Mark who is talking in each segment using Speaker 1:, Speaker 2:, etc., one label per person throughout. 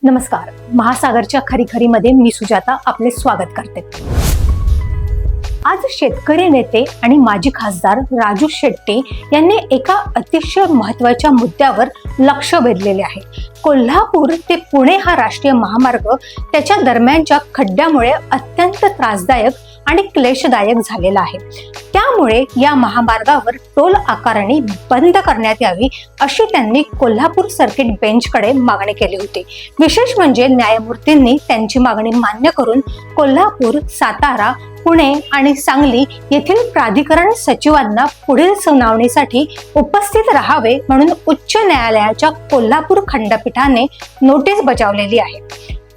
Speaker 1: नमस्कार. महासागरच्या खरीखरीमध्ये मी सुजाता आपले स्वागत करते. आज शेतकरी नेते आणि माजी खासदार राजू शेट्टी यांनी एका अतिशय महत्त्वाच्या मुद्द्यावर लक्ष वेधलेले आहे. कोल्हापूर ते पुणे हा राष्ट्रीय महामार्ग त्याच्या दरम्यानच्या खड्ड्यामुळे अत्यंत त्रासदायक आणि क्लेशदायक झालेला आहे. त्यामुळे या महामार्गावर टोल आकारणी बंद करण्यात यावी अशी त्यांनी कोल्हापूर सर्किट बेंचकडे मागणी केली होती. विशेष म्हणजे न्यायमूर्तींनी त्यांची मागणी मान्य करून कोल्हापूर, सातारा, पुणे आणि सांगली येथील प्राधिकरण सचिवांना पुढील सुनावणीसाठी उपस्थित राहावे म्हणून उच्च न्यायालयाच्या कोल्हापूर खंडपीठाने नोटीस बजावलेली आहे.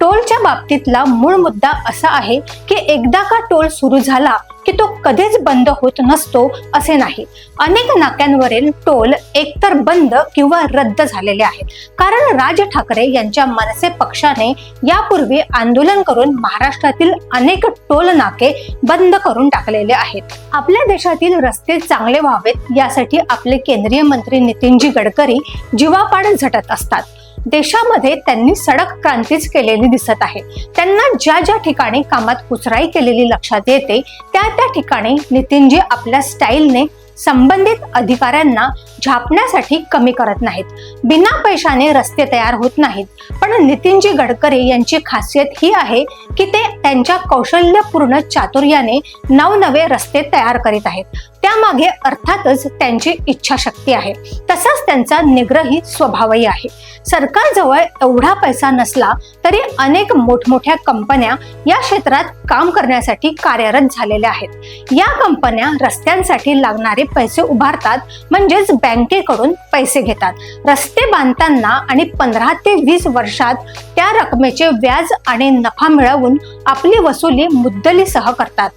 Speaker 1: टोलच्या बाबतीतला मूळ मुद्दा असा आहे की एकदा का टोल सुरू झाला की तो कधीच बंद होत नसतो असे नाही. अनेक नाक्यांवरील टोल एकतर बंद किंवा रद्द झालेले आहेत, कारण राज ठाकरे यांच्या मनसे पक्षाने यापूर्वी आंदोलन करून महाराष्ट्रातील अनेक टोल नाके बंद करून टाकलेले आहेत. आपल्या देशातील रस्ते चांगले व्हावेत यासाठी आपले केंद्रीय मंत्री नितीनजी गडकरी जीवापाड झटत असतात. देशामध्ये त्यांनी सडक क्रांतीच केलेली दिसत आहे. त्यांना ज्या ज्या ठिकाणी कामात कुचराई केलेली लक्षात येते त्या ठिकाणी नितीनजी आपल्या स्टाईलने संबंधित अधिकाऱ्यांना झापण्यासाठी कमी करत नाहीत. बिना पैशाने रस्ते तयार होत नाहीत. पण नितीनजी गडकरी यांची खासियत ही आहे की ते त्यांच्या कौशल्यपूर्ण चातुर्याने नवनवे रस्ते तयार करीत आहेत. त्यामागे अर्थातच त्यांची इच्छाशक्ती आहे, तसाच त्यांचा निग्रही स्वभावही आहे. सरकारजवळ एवढा पैसा नसला तरी अनेक मोठमोठ्या कंपन्या या क्षेत्रात काम करण्यासाठी कार्यरत झालेल्या आहेत. या कंपन्या रस्त्यांसाठी लागणारे पैसे उभारतात, म्हणजेच बँकेकडून पैसे घेतात. रस्ते बांधताना आणि 15 ते 20 वर्षात त्या रकमेचे व्याज आणि नफा मिळवून आपली वसुली मुद्दलीसह करतात.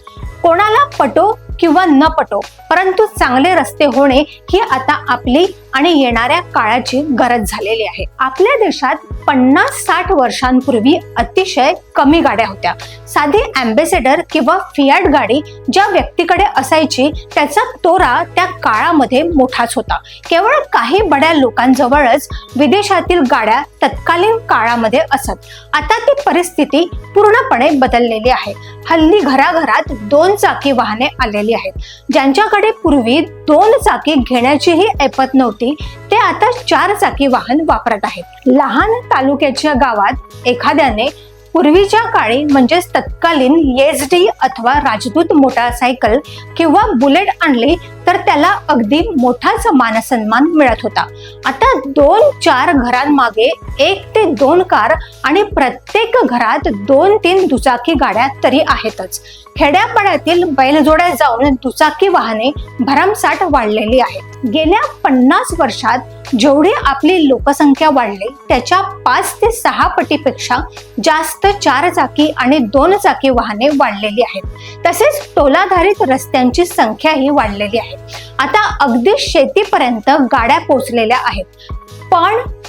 Speaker 1: कोणाला पटो किंवा न पटो, परंतु चांगले रस्ते होणे ही आता आपली आणि येणाऱ्या काळाची गरज झालेली आहे. आपल्या देशात 50-60 वर्षांपूर्वी अतिशय कमी गाड्या होत्या. साधी अँबेसेडर किंवा फियाट गाडी ज्या व्यक्तीकडे असायची त्याचा तोरा त्या काळामध्ये मोठाच होता. केवळ काही बड्या लोकांजवळच विदेशातील गाड्या तत्कालीन काळामध्ये असत. आता ती परिस्थिती पूर्णपणे बदललेली आहे. हल्ली घराघरात 2 चाकी वाहने आलेली आहेत. ज्यांच्याकडे पूर्वी 2 चाकी घेण्याचीही ऐपत नव्हती ते आता 4 चाकी वाहन वापरत आहेत. लहान तालुक्याच्या गावात एखाद्याने पूर्वीच्या काळी म्हणजेच तत्कालीन एसडी अथवा राजदूत मोटारसायकल किंवा बुलेट आणली तर त्याला अगदी मोठाच मानसन्मान मिळत होता. आता 2-4 घरांमागे 1 ते 2 कार आणि प्रत्येक घरात 2-3 दुचाकी गाड्या तरी आहेतच. खेड्यापाड्यातील बैलजोड्या जाऊन दुचाकी वाहने भरमसाठ वाढलेली आहेत. गेल्या 50 वर्षात जेवढी आपली लोकसंख्या वाढली त्याच्या 5 ते 6 पटीपेक्षा जास्त 4 चाकी आणि 2 चाकी वाहने वाढलेली आहेत. तसेच टोलाधारित रस्त्यांची संख्याही वाढलेली आहे. आता अगदी शेतीपर्यंत गाड्या पोहोचलेल्या आहेत.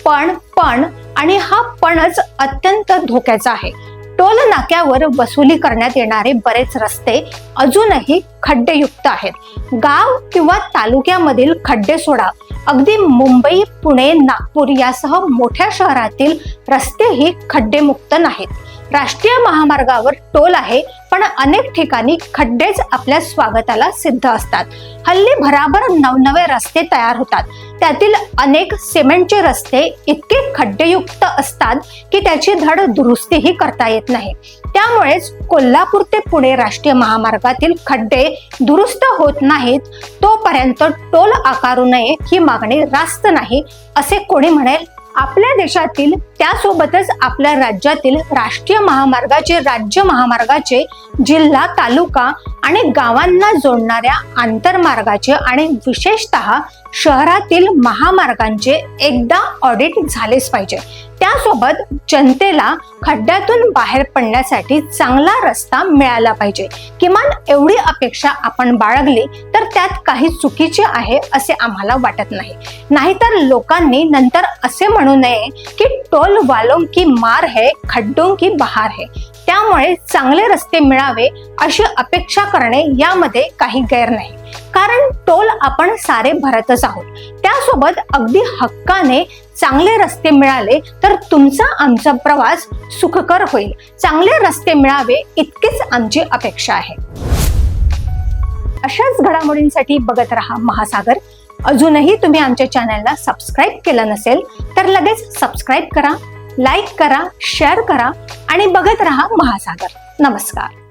Speaker 1: पण आणि हा पणच अत्यंत धोक्याचा आहे. टोल नाक्यावर वसुली करण्यात येणारे बरेच रस्ते अजूनही खड्डेयुक्त आहेत. गाव किंवा तालुक्यामधील खड्डे सोडा, अगदी मुंबई, पुणे, नागपूर यासह मोठ्या शहरातील रस्तेही खड्डेमुक्त नाहीत. राष्ट्रीय महामार्गावर टोल आहे, पण अनेक ठिकाणी खड्डेच आपल्या स्वागताला सिद्ध असतात. हल्ली भराभर नवनवे रस्ते तयार होतात. त्यातील अनेक सिमेंटचे रस्ते इतके खड्डेयुक्त असतात की त्याची धड दुरुस्तीही करता येत नाही. त्यामुळेच कोल्हापूर ते पुणे राष्ट्रीय महामार्गातील खड्डे दुरुस्त होत नाहीत तोपर्यंत टोल आकारू नये ही मागणी रास्त नाही असे कोणी म्हणेल? आपल्या देशातील त्यासोबतच आपल्या राज्यातील राष्ट्रीय महामार्गाचे, राज्य महामार्गाचे, जिल्हा, तालुका आणि गावांना जोडणाऱ्या आंतरमार्गाचे आणि विशेषतः शहरातील महामार्गांचे एकदा ऑडिट झालेच पाहिजे. त्यासोबत जनतेला खड्ड्यातून बाहेर पडण्यासाठी चांगला रस्ता मिळाला पाहिजे. किमान एवढी अपेक्षा आपण बाळगली तर त्यात काही चुकीचे आहे असे आम्हाला वाटत नाही. नाहीतर लोकांनी नंतर असे म्हणू नये की टोल वालों की मार है, खड्डों की बहार है. त्यामुळे चांगले रस्ते मिळावे अशी अपेक्षा करणे यामध्ये काही गैर नाही, कारण टोल आपण सारे भरतच आहोत. त्यासोबत अगदी हक्काने चांगले रस्ते मिळाले तर तुमचा आमचा प्रवास सुखकर होईल. चांगले रस्ते मिळावे इतकीच आमची अपेक्षा आहे. अशाच घडामोडींसाठी बघत रहा महासागर. अजूनही तुम्ही आमच्या चॅनलला सबस्क्राईब केलं नसेल तर लगेच सबस्क्राईब करा, लाईक करा, शेअर करा आणि बघत रहा महासागर. नमस्कार.